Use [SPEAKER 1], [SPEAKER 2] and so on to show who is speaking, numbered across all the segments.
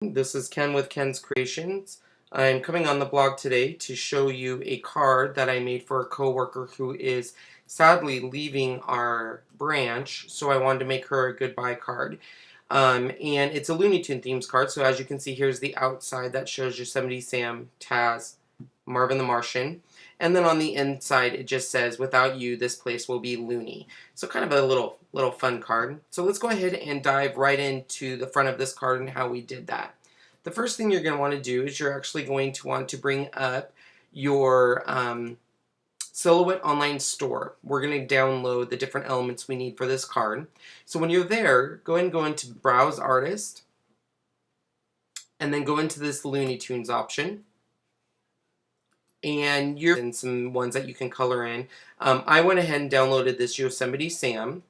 [SPEAKER 1] This is Ken with Ken's Creations. I'm coming on the blog today to show you a card that I made for a coworker who is sadly leaving our branch, so I wanted to make her a goodbye card. And it's a Looney Tune themes card, so as you can see, here's the outside that shows Yosemite Sam, Taz, Marvin the Martian. And then on the inside, it just says, "Without you, this place will be Looney." So kind of a little fun card. So let's go ahead and dive right into the front of this card and how we did that. The first thing you're going to want to do is you're actually going to want to bring up your Silhouette online store. We're going to download the different elements we need for this card. So when you're there, go ahead and go into Browse Artist, and then go into this Looney Tunes option. And you're in some ones that you can color in. I went ahead and downloaded this Yosemite Sam.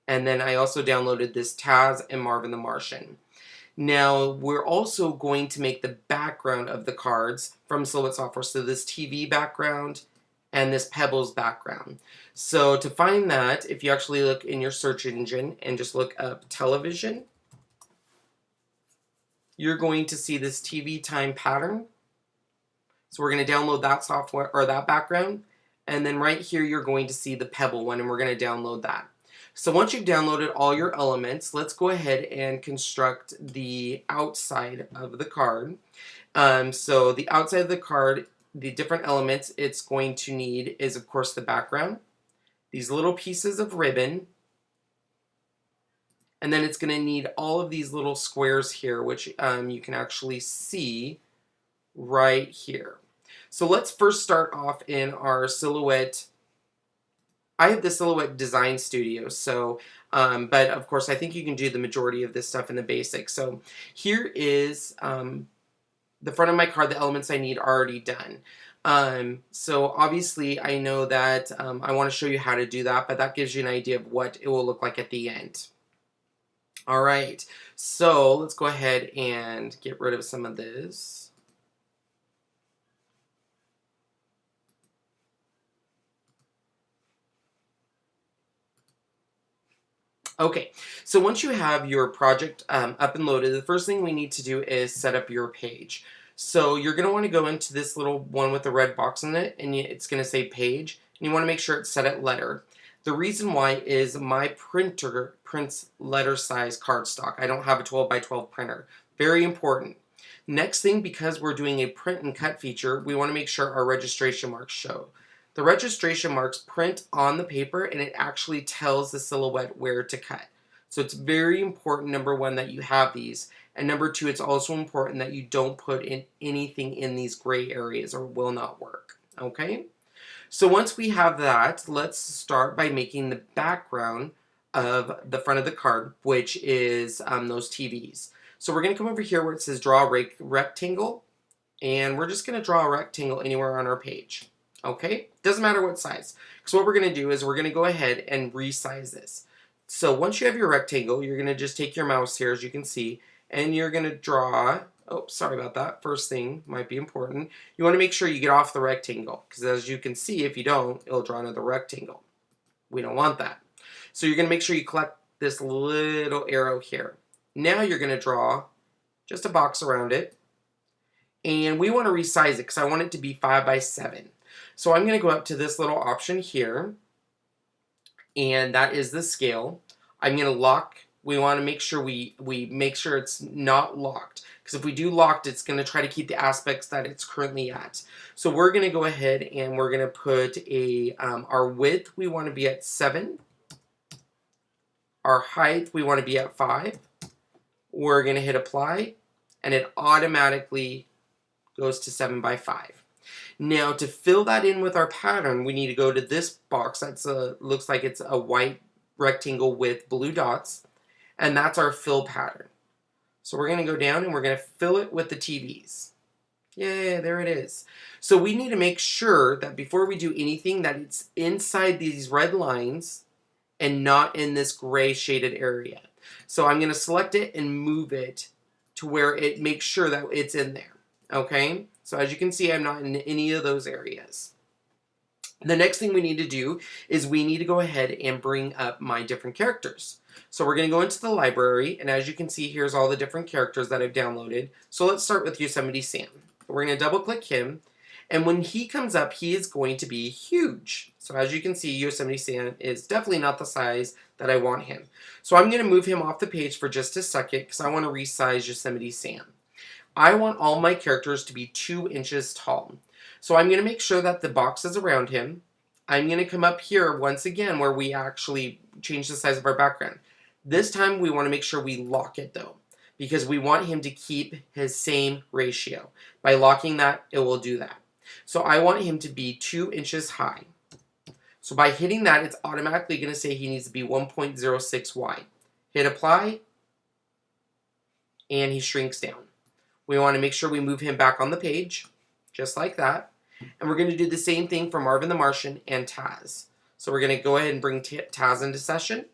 [SPEAKER 1] And then I also downloaded this Taz and Marvin the Martian. Now, we're also going to make the background of the cards from Silhouette software. So this TV background and this Pebbles background. So to find that, if you actually look in your search engine and just look up television, you're going to see this TV time pattern. So we're going to download that software or that background. And then right here, you're going to see the Pebble one, and we're going to download that. So once you've downloaded all your elements, let's go ahead and construct the outside of the card. So the outside of the card, the different elements it's going to need is, of course, the background, these little pieces of ribbon, and then it's going to need all of these little squares here, which you can actually see right here. So let's first start off in our Silhouette. I have the Silhouette Design Studio, so, but of course I think you can do the majority of this stuff in the basics. So here is the front of my card. The elements I need are already done. So obviously I know that I want to show you how to do that, but that gives you an idea of what it will look like at the end. Alright, so let's go ahead and get rid of some of this. Okay, so once you have your project up and loaded, the first thing we need to do is set up your page. So you're going to want to go into this little one with the red box in it, and it's going to say page, and you want to make sure it's set at letter. The reason why is my printer prints letter size cardstock. I don't have a 12 by 12 printer. Very important. Next thing, because we're doing a print and cut feature, we want to make sure our registration marks show. The registration marks print on the paper, and it actually tells the Silhouette where to cut. So it's very important, number one, that you have these. And number two, it's also important that you don't put in anything in these gray areas or it will not work. Okay? So once we have that, let's start by making the background of the front of the card, which is those TVs. So we're going to come over here where it says draw a rectangle, and we're just going to draw a rectangle anywhere on our page. Okay? Doesn't matter what size. So what we're going to do is we're going to go ahead and resize this. So once you have your rectangle, you're going to just take your mouse here, as you can see, and you're going to draw, oh, sorry about that. First thing might be important. You want to make sure you get off the rectangle, because as you can see, if you don't, it'll draw another rectangle. We don't want that. So you're going to make sure you collect this little arrow here. Now you're going to draw just a box around it, and we want to resize it because I want it to be 5 by 7. So I'm going to go up to this little option here, and that is the scale. I'm going to lock. We want to make sure we make sure it's not locked, because if we do locked, it's going to try to keep the aspects that it's currently at. So we're going to go ahead and we're going to put a our width, we want to be at 7. Our height, we want to be at 5. We're going to hit apply, and it automatically goes to 7 by 5. Now, to fill that in with our pattern, we need to go to this box. That's looks like it's a white rectangle with blue dots, and that's our fill pattern. So we're going to go down and we're going to fill it with the TVs. Yay, there it is. So we need to make sure that before we do anything that it's inside these red lines and not in this gray shaded area. So I'm going to select it and move it to where it makes sure that it's in there. Okay? So as you can see, I'm not in any of those areas. The next thing we need to do is we need to go ahead and bring up my different characters. So we're going to go into the library, and as you can see, here's all the different characters that I've downloaded. So let's start with Yosemite Sam. We're going to double click him, and when he comes up, he is going to be huge. So as you can see, Yosemite Sam is definitely not the size that I want him. So I'm going to move him off the page for just a second because I want to resize Yosemite Sam. I want all my characters to be 2 inches tall. So I'm going to make sure that the box is around him. I'm going to come up here once again where we actually change the size of our background. This time we want to make sure we lock it though, because we want him to keep his same ratio. By locking that, it will do that. So I want him to be 2 inches high. So by hitting that, it's automatically going to say he needs to be 1.06 wide. Hit apply, and he shrinks down. We want to make sure we move him back on the page, just like that. And we're going to do the same thing for Marvin the Martian and Taz. So we're going to go ahead and bring Taz into session.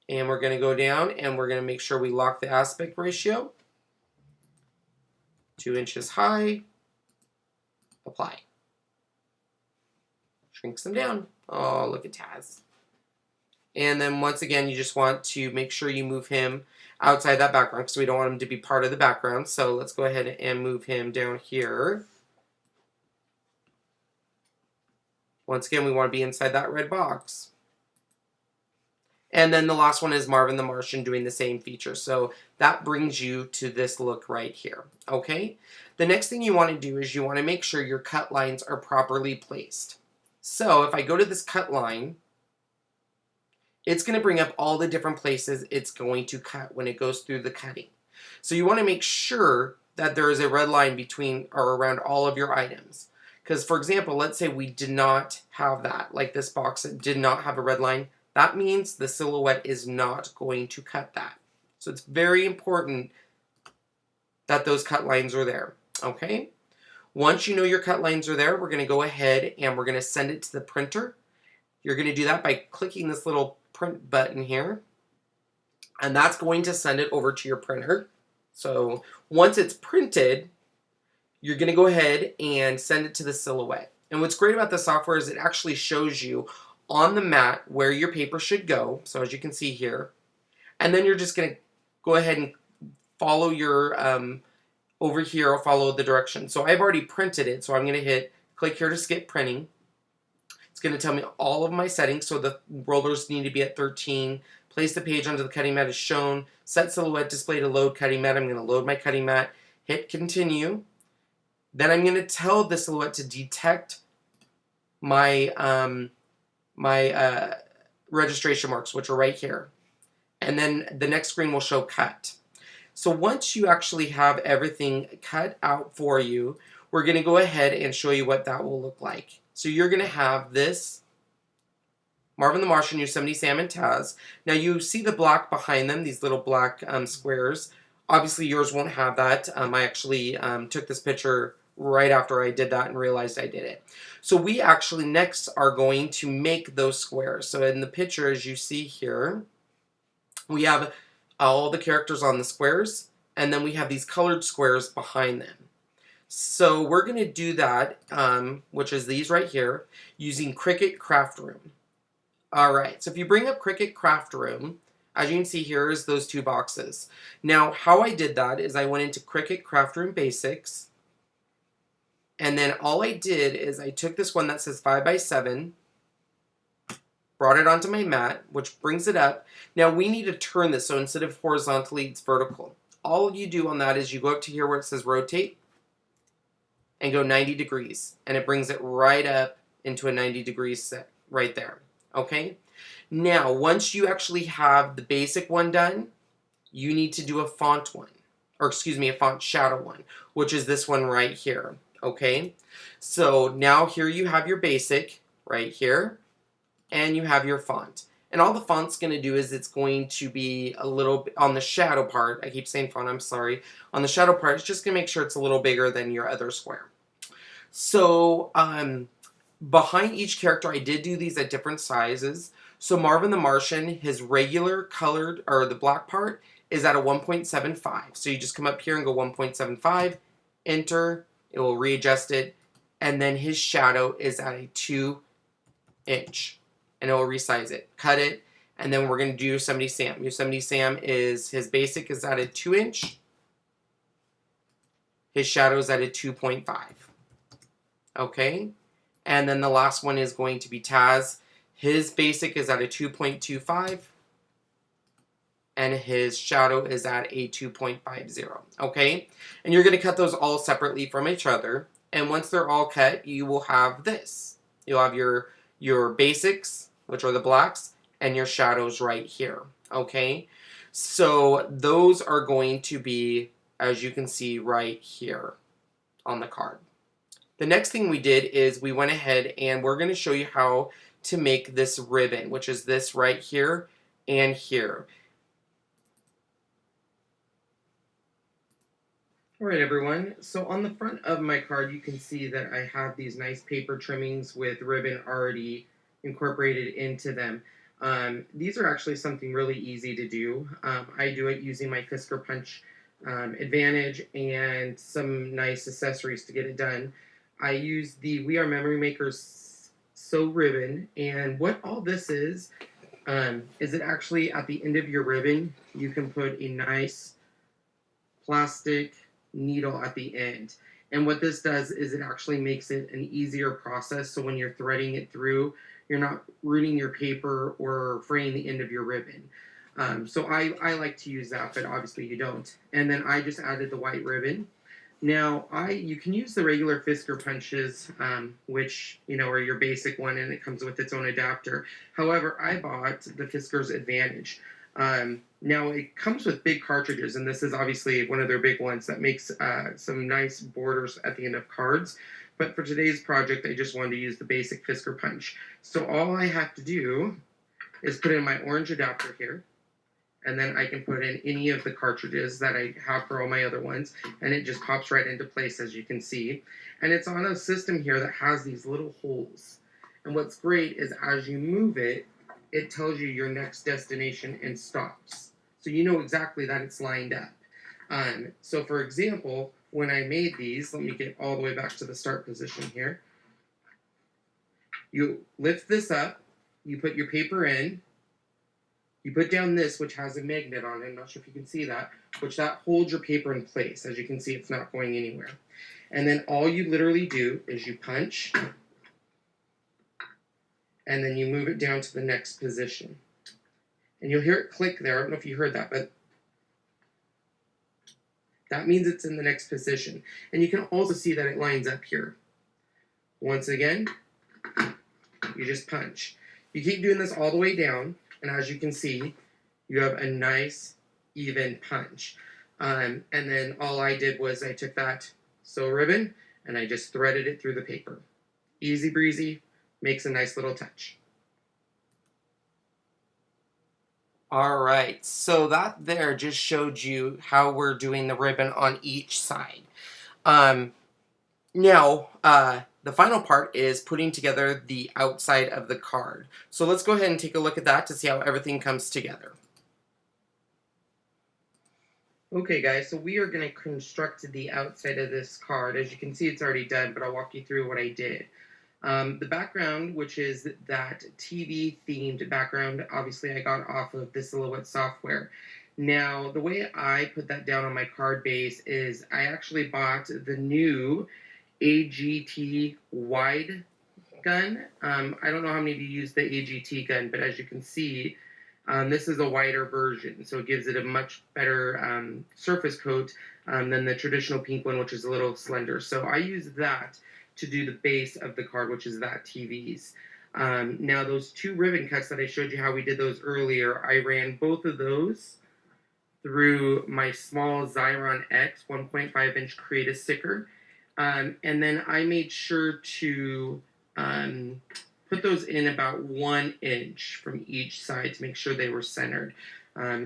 [SPEAKER 1] And we're going to go down and we're going to make sure we lock the aspect ratio. 2 inches high. Apply. Shrinks them down. Oh, look at Taz. And then once again, you just want to make sure you move him outside that background because we don't want him to be part of the background. So let's go ahead and move him down here. Once again, we want to be inside that red box. And then the last one is Marvin the Martian doing the same feature. So that brings you to this look right here. Okay? The next thing you want to do is you want to make sure your cut lines are properly placed. So if I go to this cut line, it's going to bring up all the different places it's going to cut when it goes through the cutting. So you want to make sure that there is a red line between or around all of your items. Because for example, let's say we did not have that, like this box did not have a red line. That means the silhouette is not going to cut that. So it's very important that those cut lines are there, okay? Once you know your cut lines are there, we're going to go ahead and we're going to send it to the printer. You're going to do that by clicking this little print button here. And that's going to send it over to your printer. So once it's printed, you're going to go ahead and send it to the silhouette. And what's great about the software is it actually shows you on the mat where your paper should go. So as you can see here. And then you're just going to go ahead and follow your, over here, I'll follow the direction. So I've already printed it. So I'm going to hit click here to skip printing. It's going to tell me all of my settings. So the rollers need to be at 13. Place the page onto the cutting mat as shown. Set silhouette display to load cutting mat. I'm going to load my cutting mat. Hit continue. Then I'm going to tell the silhouette to detect my registration marks, which are right here. And then the next screen will show cut. So once you actually have everything cut out for you, we're going to go ahead and show you what that will look like. So you're going to have this Marvin the Martian, Yosemite Sam, and Taz. Now you see the black behind them, these little black squares. Obviously yours won't have that. I actually took this picture right after I did that and realized I did it. So we actually next are going to make those squares. So in the picture, as you see here, we have all the characters on the squares, and then we have these colored squares behind them. So we're going to do that, which is these right here, using Cricut Craft Room. Alright, so if you bring up Cricut Craft Room, as you can see here is those two boxes. Now, how I did that is I went into Cricut Craft Room Basics, and then all I did is I took this one that says 5x7, brought it onto my mat, which brings it up. Now we need to turn this, so instead of horizontally, it's vertical. All you do on that is you go up to here where it says rotate, and go 90 degrees, and it brings it right up into a 90 degrees set right there. Okay? Now, once you actually have the basic one done, you need to do a font one, or excuse me, a font shadow one, which is this one right here. Okay? So now here you have your basic right here, and you have your font. And all the font's going to do is it's going to be a little bit on the shadow part. I keep saying font, I'm sorry. On the shadow part, it's just going to make sure it's a little bigger than your other square. So, behind each character, I did do these at different sizes. So Marvin the Martian, his regular colored, or the black part, is at a 1.75. So you just come up here and go 1.75, enter, It will readjust it, and then his shadow is at a 2-inch, and it will resize it. Cut it, and then we're going to do Yosemite Sam. Yosemite Sam is, his basic is at a 2-inch. His shadow is at a 2.5. Okay? And then the last one is going to be Taz. His basic is at a 2.25. And his shadow is at a 2.50. Okay? And you're going to cut those all separately from each other. And once they're all cut, you will have this. You'll have your basics, which are the blacks, and your shadows right here. Okay? So those are going to be, as you can see right here on the card. The next thing we did is we went ahead and we're going to show you how to make this ribbon, which is this right here and here. Alright everyone, so on the front of my card you can see that I have these nice paper trimmings with ribbon already incorporated into them. These are actually something really easy to do. I do it using my Fisker Punch Advantage and some nice accessories to get it done. I use the We Are Memory Makers Sew Ribbon, and what all this is it actually at the end of your ribbon you can put a nice plastic needle at the end. And what this does is it actually makes it an easier process, so when you're threading it through, you're not ruining your paper or fraying the end of your ribbon. So I like to use that, but obviously you don't. And then I just added the white ribbon. Now, you can use the regular Fisker punches, which, you know, are your basic one, and it comes with its own adapter. However, I bought the Fisker's Advantage. Now, it comes with big cartridges, and this is obviously one of their big ones that makes some nice borders at the end of cards. But for today's project, I just wanted to use the basic Fisker punch. So all I have to do is put in my orange adapter here, and then I can put in any of the cartridges that I have for all my other ones, and it just pops right into place, as you can see. And it's on a system here that has these little holes. And what's great is as you move it, it tells you your next destination and stops. So you know exactly that it's lined up. So for example, when I made these, let me get all the way back to the start position here. You lift this up, you put your paper in, you put down this, which has a magnet on it, I'm not sure if you can see that, which that holds your paper in place. As you can see, it's not going anywhere. And then all you literally do is you punch, and then you move it down to the next position. And you'll hear it click there. I don't know if you heard that, but that means it's in the next position. And you can also see that it lines up here. Once again, you just punch. You keep doing this all the way down, and as you can see, you have a nice, even punch. And then all I did was I took that sew ribbon, and I just threaded it through the paper. Easy breezy, makes a nice little touch. Alright, so that there just showed you how we're doing the ribbon on each side. Now, the final part is putting together the outside of the card. So let's go ahead and take a look at that to see how everything comes together. Okay guys, so we are going to construct the outside of this card. As you can see, it's already done, but I'll walk you through what I did. The background, which is that TV-themed background, obviously I got off of the Silhouette software. Now, the way I put that down on my card base is I actually bought the new AGT wide gun. I don't know how many of you use the AGT gun, but as you can see, this is a wider version, so it gives it a much better surface coat than the traditional pink one, which is a little slender. So I use that to do the base of the card, which is that TV's. Now, those two ribbon cuts that I showed you how we did those earlier, I ran both of those through my small Xyron X 1.5-inch Creative sticker. And then I made sure to put those in about 1 inch from each side to make sure they were centered.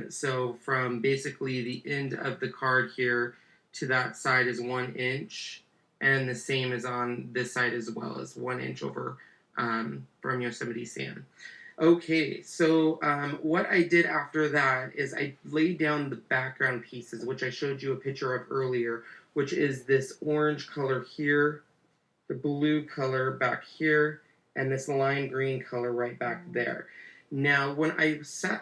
[SPEAKER 1] So from basically the end of the card here to that side is 1 inch, and the same is on this side as well, as 1 inch over from Yosemite Sam. Okay, so what I did after that is I laid down the background pieces, which I showed you a picture of earlier, which is this orange color here, the blue color back here, and this lime green color right back there. Now, when I set,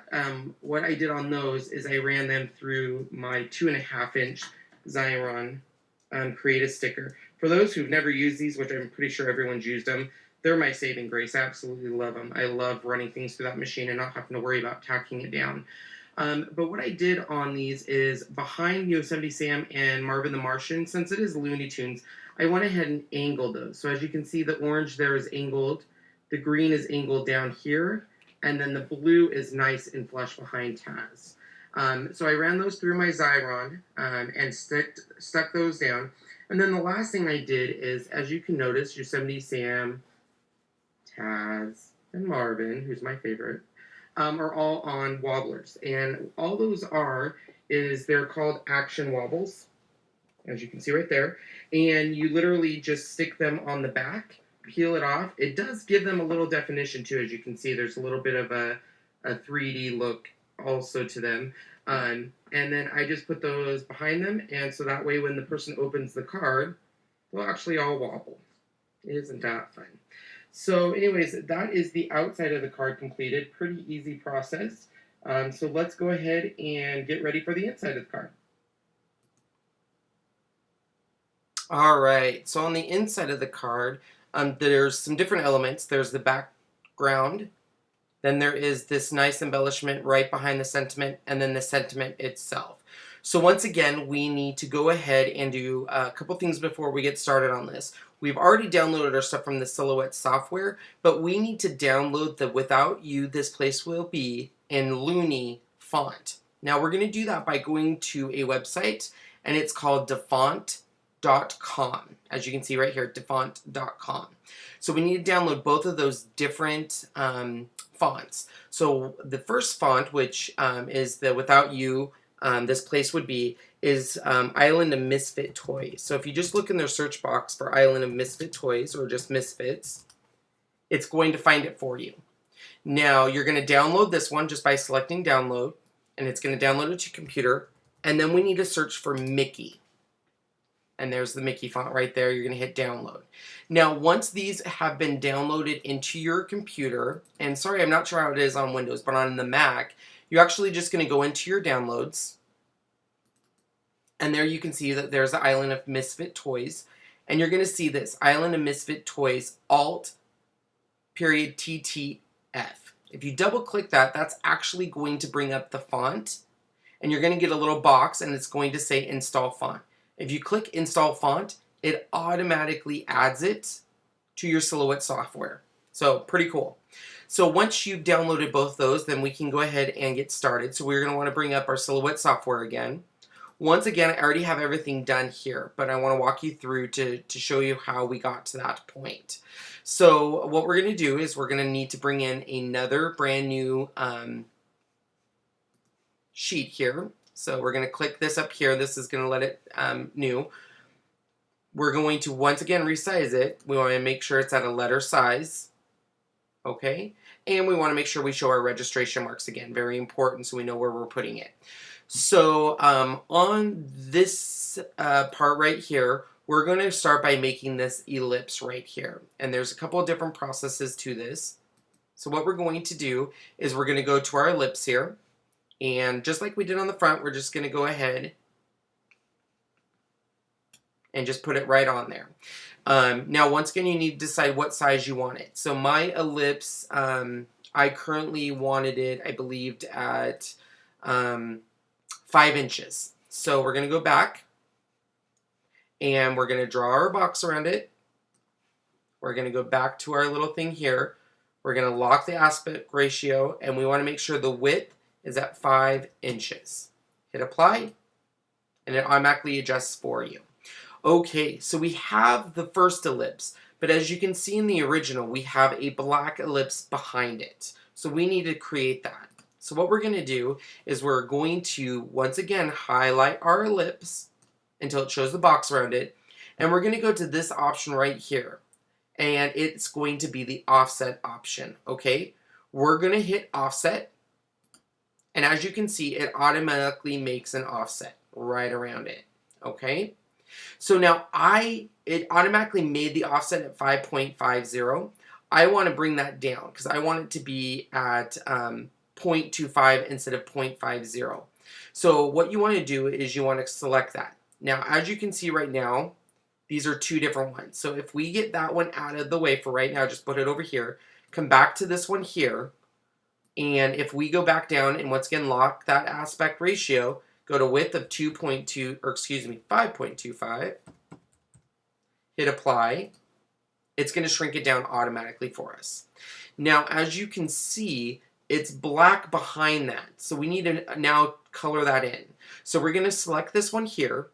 [SPEAKER 1] what I did on those is I ran them through my 2.5-inch Xyron Create a Sticker. For those who've never used these, which I'm pretty sure everyone's used them, they're my saving grace. I absolutely love them. I love running things through that machine and not having to worry about tacking it down. But what I did on these is behind Yosemite Sam and Marvin the Martian, since it is Looney Tunes, I went ahead and angled those. So as you can see, the orange there is angled, the green is angled down here, and then the blue is nice and flush behind Taz. So I ran those through my Xyron and stuck those down. And then the last thing I did is, as you can notice, Yosemite Sam, Taz, and Marvin, who's my favorite, are all on wobblers. And all those they're called action wobbles, as you can see right there. And you literally just stick them on the back, peel it off. It does give them a little definition too, as you can see. There's a little bit of a 3D look also to them. And then I just put those behind them, and so that way when the person opens the card, they'll actually all wobble. Isn't that fun? So anyways, that is the outside of the card completed. Pretty easy process. So let's go ahead and get ready for the inside of the card. All right, so on the inside of the card, there's some different elements. There's the background, then there is this nice embellishment right behind the sentiment, and then the sentiment itself. So once again, we need to go ahead and do a couple things before we get started on this. We've already downloaded our stuff from the Silhouette software, but we need to download the Without You, This Place Will Be in Looney font. Now we're going to do that by going to a website, and it's called defont.com. As you can see right here, defont.com. So we need to download both of those different fonts. So the first font, which is the Without You, This Place Would Be, is Island of Misfit Toys. So if you just look in their search box for Island of Misfit Toys, or just Misfits, it's going to find it for you. Now you're going to download this one just by selecting download, and it's going to download it to your computer, and then we need to search for Mickey. And there's the Mickey font right there. You're going to hit download. Now, once these have been downloaded into your computer, and sorry, I'm not sure how it is on Windows, but on the Mac, you're actually just going to go into your downloads. And there you can see that there's the Island of Misfit Toys. And you're going to see this, Island of Misfit Toys, Alt.TTF. If you double click that, that's actually going to bring up the font. And you're going to get a little box, and it's going to say Install Font. If you click Install Font, it automatically adds it to your Silhouette software. So pretty cool. So once you've downloaded both those, then we can go ahead and get started. So we're going to want to bring up our Silhouette software again. Once again, I already have everything done here, but I want to walk you through to show you how we got to that point. So what we're going to do is we're going to need to bring in another brand new sheet here. So we're going to click this up here. This is going to let it new. We're going to once again resize it. We want to make sure it's at a letter size. Okay. And we want to make sure we show our registration marks again. Very important, so we know where we're putting it. So on this part right here, we're going to start by making this ellipse right here. And there's a couple of different processes to this. So what we're going to do is we're going to go to our ellipse here. And just like we did on the front, we're just going to go ahead and just put it right on there. Now, once again, you need to decide what size you want it. So my ellipse, I currently wanted it, I believed, at 5 inches. So we're going to go back, and we're going to draw our box around it. We're going to go back to our little thing here. We're going to lock the aspect ratio, and we want to make sure the width is at 5 inches. Hit apply, and it automatically adjusts for you. Okay, so we have the first ellipse, but as you can see in the original, we have a black ellipse behind it. So we need to create that. So what we're going to do is we're going to, once again, highlight our ellipse until it shows the box around it, and we're going to go to this option right here, and it's going to be the offset option, okay? We're going to hit offset, and as you can see, it automatically makes an offset right around it, okay? So now it automatically made the offset at 5.50. I want to bring that down because I want it to be at 0.25 instead of 0.50. So what you want to do is you want to select that. Now, as you can see right now, these are two different ones. So if we get that one out of the way for right now, just put it over here, come back to this one here, and if we go back down and once again lock that aspect ratio, go to width of 5.25, hit apply, it's going to shrink it down automatically for us. Now, as you can see, it's black behind that. So we need to now color that in. So we're going to select this one here,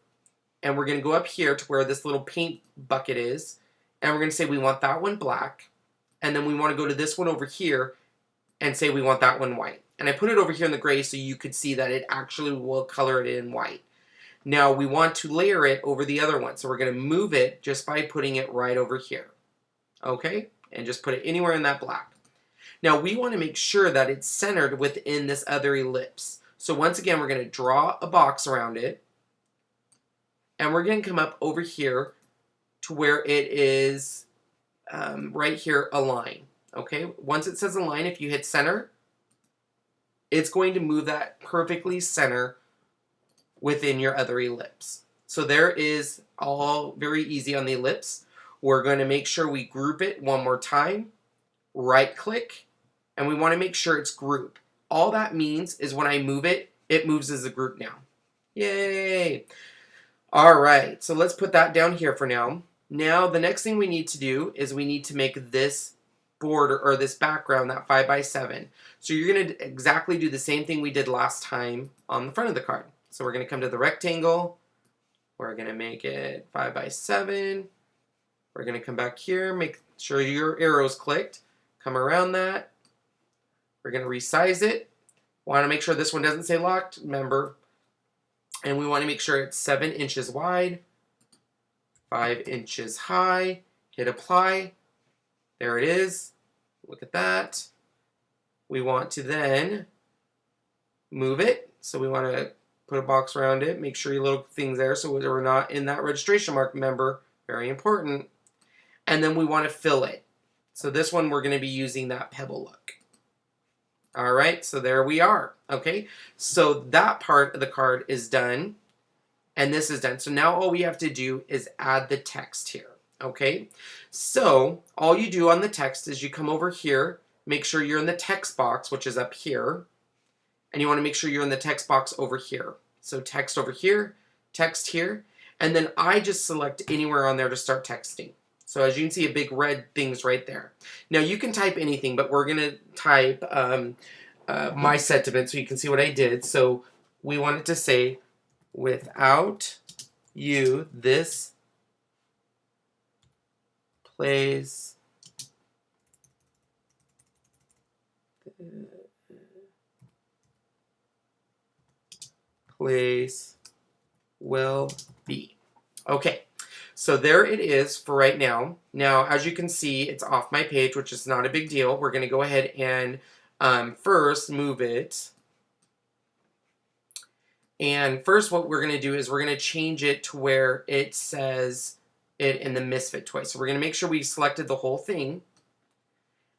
[SPEAKER 1] and we're going to go up here to where this little paint bucket is, and we're going to say we want that one black, and then we want to go to this one over here and say we want that one white. And I put it over here in the gray so you could see that it actually will color it in white. Now we want to layer it over the other one, so we're going to move it just by putting it right over here. Okay? And just put it anywhere in that black. Now we want to make sure that it's centered within this other ellipse. So once again, we're going to draw a box around it, and we're going to come up over here to where it is right here, align. Okay, once it says align, if you hit center, it's going to move that perfectly center within your other ellipse. So there is all very easy on the ellipse. We're going to make sure we group it one more time, right click, and we want to make sure it's group. All that means is when I move it, it moves as a group now. Yay! All right, so let's put that down here for now. Now the next thing we need to do is we need to make this border or this background that 5x7. So you're going to exactly do the same thing we did last time on the front of the card. So we're going to come to the rectangle. We're going to make it 5x7. We're going to come back here, make sure your arrow's clicked. Come around that. We're going to resize it. Want to make sure this one doesn't say locked, remember. And we want to make sure it's 7 inches wide, 5 inches high. Hit apply. There it is. Look at that. We want to then move it. So we want to put a box around it. Make sure your little thing's there so we're not in that registration mark, remember. Very important. And then we want to fill it. So this one we're going to be using that pebble look. All right, so there we are. Okay, so that part of the card is done. And this is done. So now all we have to do is add the text here. Okay, so all you do on the text is you come over here, make sure you're in the text box, which is up here, and you want to make sure you're in the text box over here. So text over here, text here, and then I just select anywhere on there to start texting. So as you can see, a big red thing's right there. Now you can type anything, but we're going to type my sentiment so you can see what I did. So we want it to say, without you, this place will be. Okay, so there it is for right now. Now, as you can see, it's off my page, which is not a big deal. We're going to go ahead and first move it. And first what we're going to do is we're going to change it to where it says it in the Misfit toy. So we're going to make sure we selected the whole thing.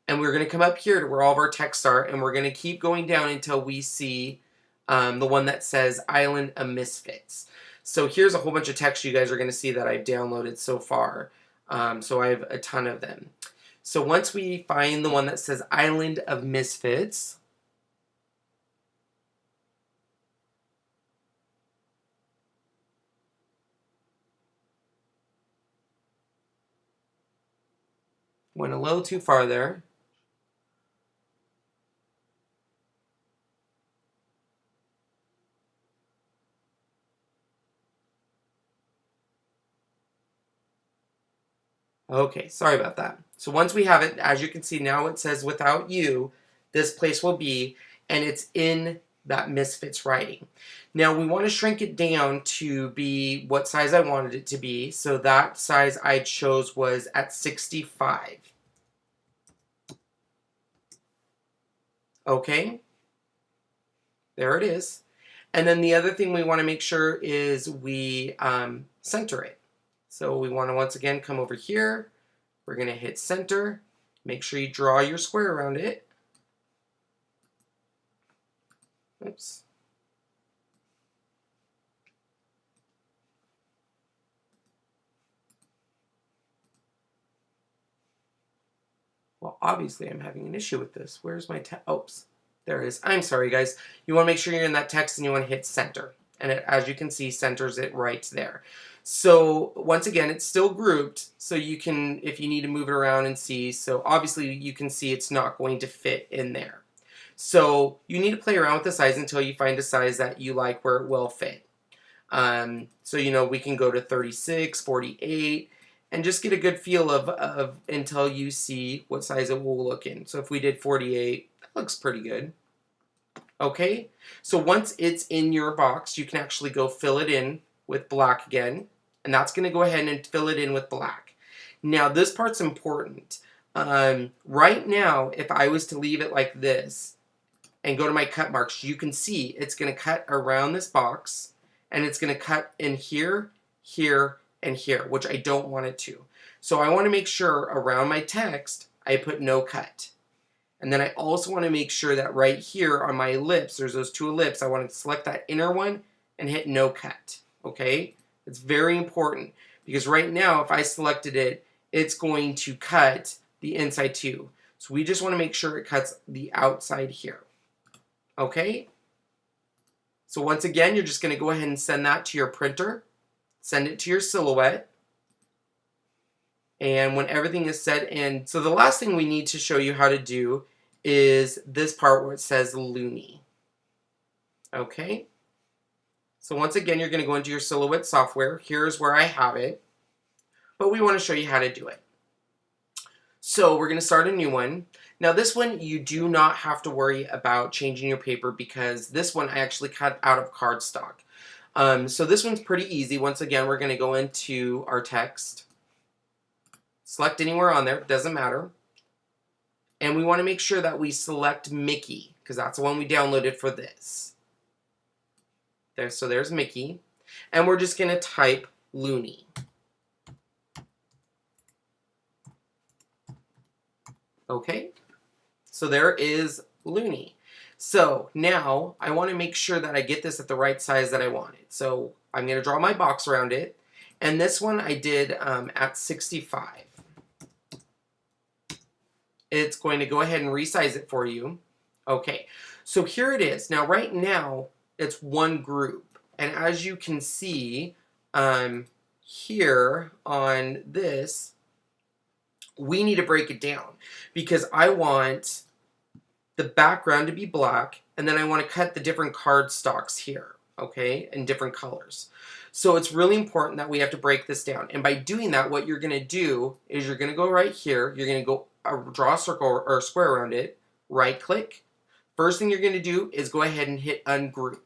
[SPEAKER 1] And we're going to come up here to where all of our texts are, and we're going to keep going down until we see the one that says Island of Misfits. So here's a whole bunch of text you guys are going to see that I've downloaded so far. So I have a ton of them. So once we find the one that says Island of Misfits, went a little too far there. Okay, sorry about that. So once we have it, as you can see now it says without you, this place will be, and it's in that Misfits writing. Now we want to shrink it down to be what size I wanted it to be. So that size I chose was at 65. Okay, there it is. And then the other thing we want to make sure is we center it. So we want to once again come over here. We're going to hit center. Make sure you draw your square around it. Oops. Well, obviously I'm having an issue with this. Where's my text? Oops. There it is. I'm sorry, guys. You want to make sure you're in that text and you want to hit center. And it, as you can see, centers it right there. So once again, it's still grouped. So you can, if you need to move it around and see. So obviously you can see it's not going to fit in there. So you need to play around with the size until you find a size that you like where it will fit. So, you know, we can go to 36, 48, and just get a good feel of until you see what size it will look in. So if we did 48, that looks pretty good. Okay, so once it's in your box, you can actually go fill it in with black again, and that's going to go ahead and fill it in with black. Now, this part's important. Right now, if I was to leave it like this and go to my cut marks, you can see it's going to cut around this box, and it's going to cut in here, here, and here, which I don't want it to. So I want to make sure around my text, I put no cut. And then I also want to make sure that right here on my ellipse, there's those two ellipses, I want to select that inner one and hit no cut, okay? It's very important because right now, if I selected it, it's going to cut the inside too. So we just want to make sure it cuts the outside here, okay? So once again, you're just going to go ahead and send that to your printer, send it to your Silhouette, and when everything is set in, so the last thing we need to show you how to do is this part where it says Looney. Okay? So once again, you're going to go into your Silhouette software. Here's where I have it. But we want to show you how to do it. So we're going to start a new one. Now this one, you do not have to worry about changing your paper because this one I actually cut out of cardstock. So this one's pretty easy. Once again, we're going to go into our text. Select anywhere on there, it doesn't matter. And we want to make sure that we select Mickey, because that's the one we downloaded for this. There, so there's Mickey. And we're just going to type Looney. Okay, so there is Looney. So now I want to make sure that I get this at the right size that I want it. So I'm going to draw my box around it. And this one I did at 65. It's going to go ahead and resize it for you. Okay, so here it is. Now, right now, it's one group. And as you can see here on this, we need to break it down because I want the background to be black, and then I want to cut the different card stocks here, okay, in different colors. So it's really important that we have to break this down. And by doing that, what you're going to do is you're going to go right here. You're going to go draw a circle or a square around it, right click. First thing you're going to do is go ahead and hit ungroup.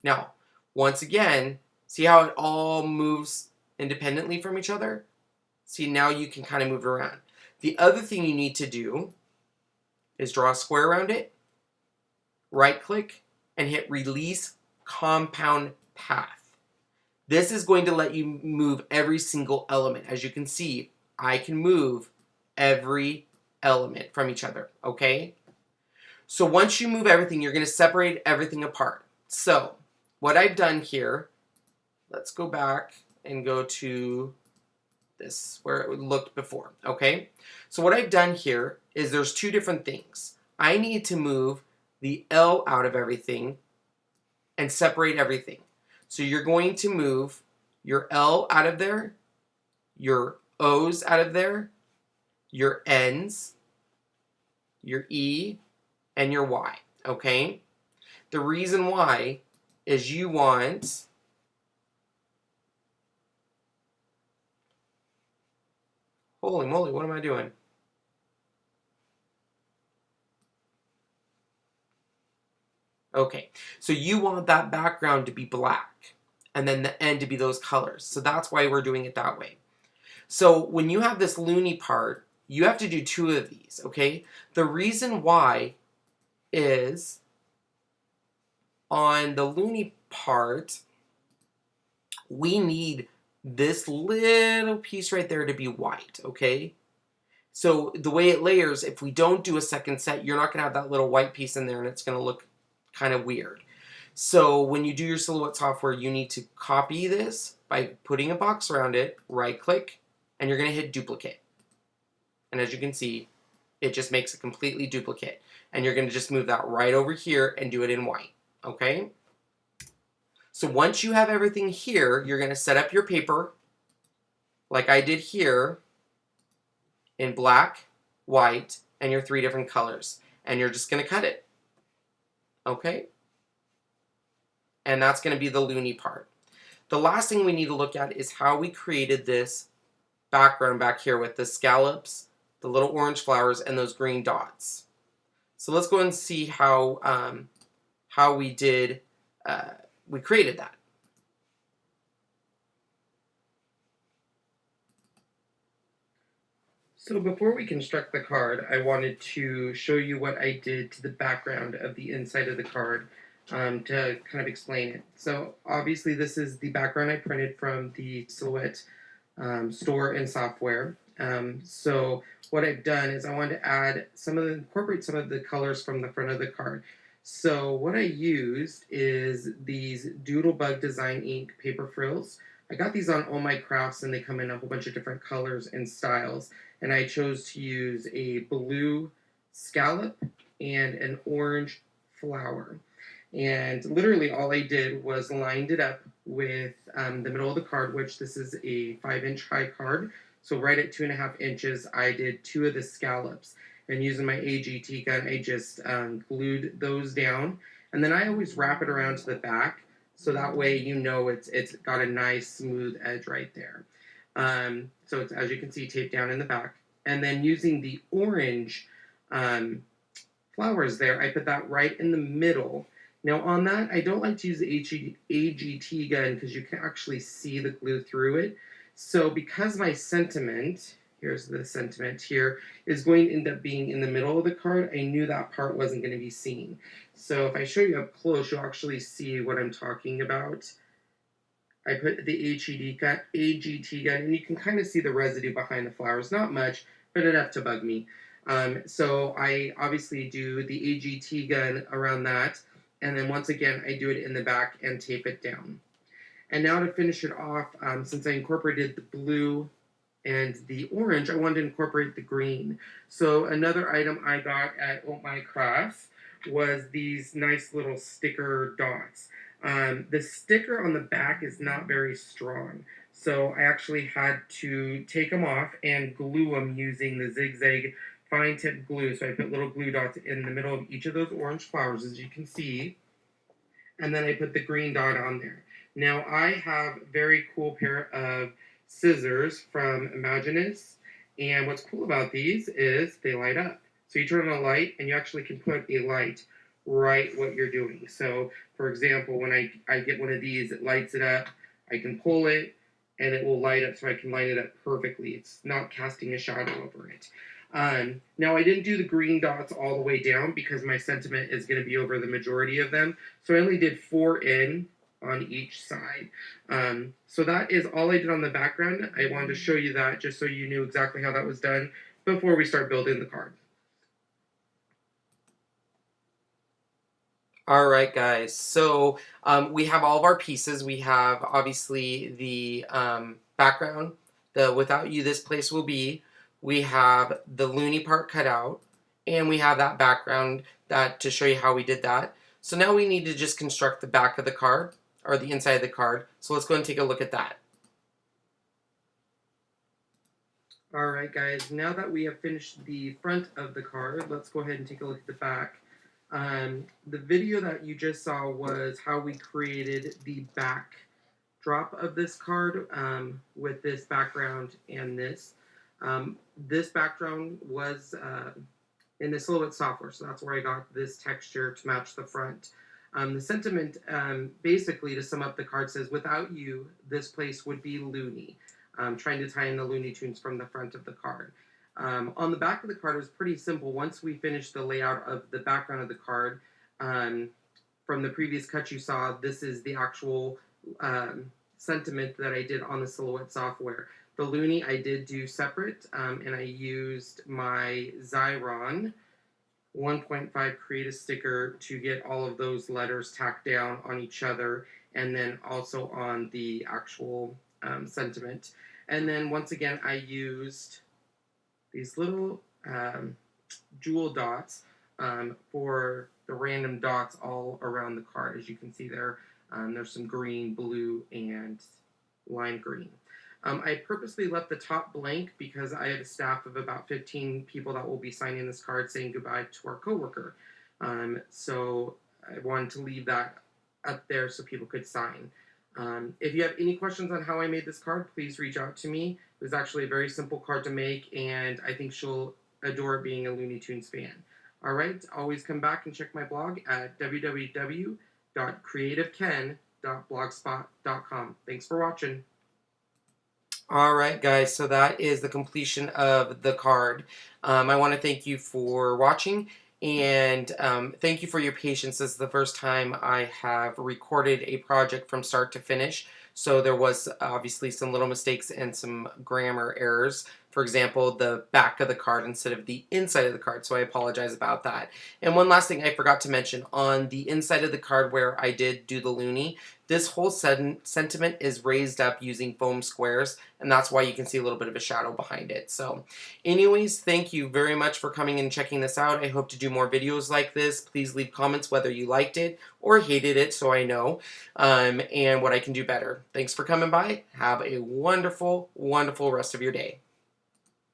[SPEAKER 1] Now, once again, see how it all moves independently from each other? See, now you can kind of move it around. The other thing you need to do is draw a square around it, right click, and hit release compound path. This is going to let you move every single element. As you can see, I can move every element from each other, okay? So once you move everything, you're going to separate everything apart. So what I've done here, let's go back and go to this where it looked before, okay? So what I've done here is there's two different things. I need to move the L out of everything and separate everything. So you're going to move your L out of there, your O's out of there, your N's, your E, and your Y, okay? The reason why is you want holy moly, what am I doing? Okay, so you want that background to be black and then the end to be those colors. So that's why we're doing it that way. So when you have this Looney part, you have to do two of these, okay? The reason why is on the Looney part, we need this little piece right there to be white, okay? So the way it layers, if we don't do a second set, you're not going to have that little white piece in there, and it's going to look kind of weird. So when you do your Silhouette software, you need to copy this by putting a box around it, right-click, and you're going to hit duplicate. And as you can see, it just makes a completely duplicate. And you're going to just move that right over here and do it in white, okay? So once you have everything here, you're going to set up your paper like I did here in black, white, and your 3 different colors. And you're just going to cut it, okay? And that's going to be the Looney part. The last thing we need to look at is how we created this background back here with the scallops, the little orange flowers, and those green dots. So let's go and see how we did, we created that. So before we construct the card, I wanted to show you what I did to the background of the inside of the card to kind of explain it. So obviously this is the background I printed from the Silhouette store and software. So what I've done is I wanted to incorporate some of the colors from the front of the card. So what I used is these Doodlebug Design Ink paper frills. I got these on All My Crafts, and they come in a whole bunch of different colors and styles. And I chose to use a blue scallop and an orange flower. And literally all I did was lined it up with the middle of the card, which this is a 5-inch high card. So right at 2.5 inches, I did 2 of the scallops. And using my AGT gun, I just glued those down. And then I always wrap it around to the back, so that way you know it's got a nice smooth edge right there. So it's, as you can see, taped down in the back. And then using the orange flowers there, I put that right in the middle. Now on that, I don't like to use the AGT gun because you can actually see the glue through it. So because my sentiment, here's the sentiment here, is going to end up being in the middle of the card, I knew that part wasn't going to be seen. So if I show you up close, you'll actually see what I'm talking about. I put the AGT gun, and you can kind of see the residue behind the flowers. Not much, but enough to bug me. So I obviously do the AGT gun around that, and then once again, I do it in the back and tape it down. And now to finish it off, since I incorporated the blue and the orange, I wanted to incorporate the green. So another item I got at Oh My Crafts was these nice little sticker dots. The sticker on the back is not very strong, so I actually had to take them off and glue them using the zigzag fine tip glue. So I put little glue dots in the middle of each of those orange flowers, as you can see, and then I put the green dot on there. Now I have a very cool pair of scissors from Imaginis, and what's cool about these is they light up. So you turn on a light, and you actually can put a light right what you're doing. So for example, when I get one of these, it lights it up, I can pull it, and it will light up, so I can line it up perfectly. It's not casting a shadow over it. Now I didn't do the green dots all the way down because my sentiment is going to be over the majority of them, so I only did 4 in on each side. So that is all I did on the background. I wanted to show you that just so you knew exactly how that was done before we start building the card. Alright guys, so we have all of our pieces. We have obviously the background, the without you this place will be. We have the Looney part cut out, and we have that background to show you how we did that. So now we need to just construct the back of the card, or the inside of the card. So let's go and take a look at that. Alright guys, now that we have finished the front of the card, let's go ahead and take a look at the back. The video that you just saw was how we created the backdrop of this card with this background and this. This background was in the Silhouette software, so that's where I got this texture to match the front. The sentiment, basically, to sum up the card, says, "Without you, this place would be Looney." Trying to tie in the Looney Tunes from the front of the card. On the back of the card, it was pretty simple. Once we finished the layout of the background of the card, from the previous cut you saw, this is the actual sentiment that I did on the Silhouette software. The Looney I did do separate, and I used my Xyron 1.5 Create a Sticker to get all of those letters tacked down on each other, and then also on the actual sentiment. And then once again, I used these little jewel dots for the random dots all around the card. As you can see there, there's some green, blue, and lime green. I purposely left the top blank because I have a staff of about 15 people that will be signing this card saying goodbye to our coworker. So I wanted to leave that up there so people could sign. If you have any questions on how I made this card, please reach out to me. It was actually a very simple card to make, and I think she'll adore being a Looney Tunes fan. All right, always come back and check my blog at www.creativeken.blogspot.com. Thanks for watching. All right, guys, so that is the completion of the card. I want to thank you for watching, and thank you for your patience. This is the first time I have recorded a project from start to finish, so there was obviously some little mistakes and some grammar errors. For example, the back of the card instead of the inside of the card, so I apologize about that. And one last thing I forgot to mention, on the inside of the card where I did do the Looney, this whole sentiment is raised up using foam squares, and that's why you can see a little bit of a shadow behind it. So anyways, thank you very much for coming and checking this out. I hope to do more videos like this. Please leave comments whether you liked it or hated it so I know, and what I can do better. Thanks for coming by. Have a wonderful, wonderful rest of your day.